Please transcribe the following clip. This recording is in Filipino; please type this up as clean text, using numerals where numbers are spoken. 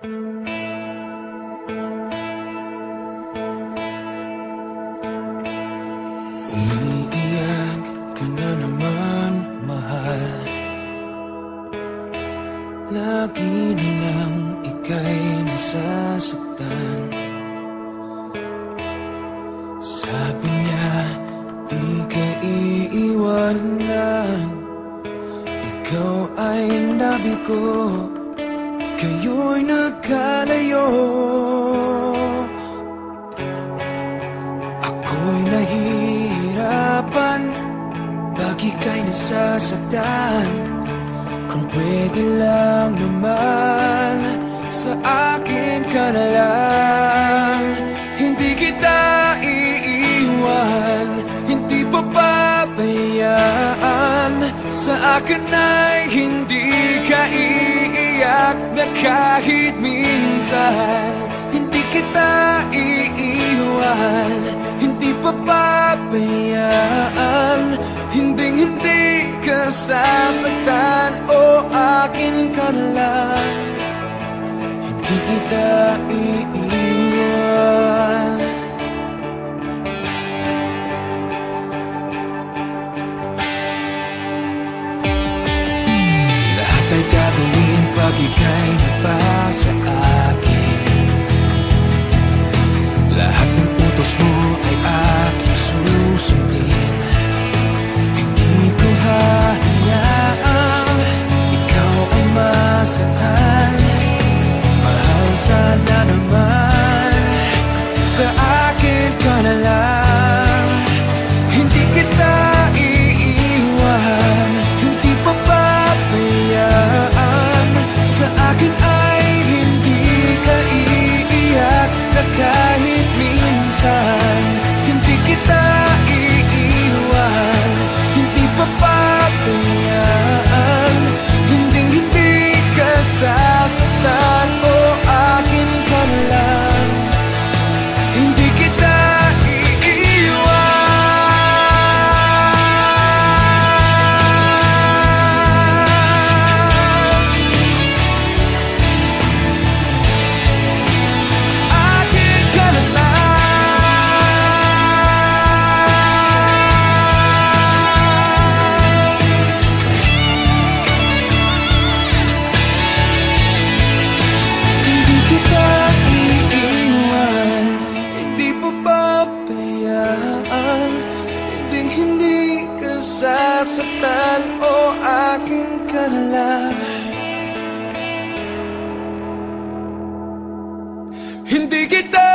Umiiyak ka na naman, mahal. Lagi na lang ika'y nasasaktan. Sabi niya, di ka iiwanan. Ikaw ay nabi ko, kayo'y nagkalayo. Ako'y nahihirapan, pag ika'y nasasaktan. Kung pwede lang naman, sa akin ka na lang. Hindi kita iiwan, hindi papabayaan. Sa akin ay hindi ka iiyak na kahit minsan. Hindi kita iiwan, hindi papabayaan. Hinding-hindi ka sasaktan, o akin ka na lang. Hindi kita iiwan. Lahat ay gagawin pag ika'y nabasa akin. Lahat ng utos mo ay aking susundin. Hindi ko hahayaang ikaw ay masaktan. Mahal, sana naman sa akin ka na lang. Hindi kita iiwan, hindi papabayaan. Sa akin ay hindi ka iiyak na kahit minsan. Hindi kita iiwan, hindi papabayaan. Hinding-hindi ka sasaktan, o akin ka na lang. Hindi kita sasaktan, o akin ka na lang. Hindi kita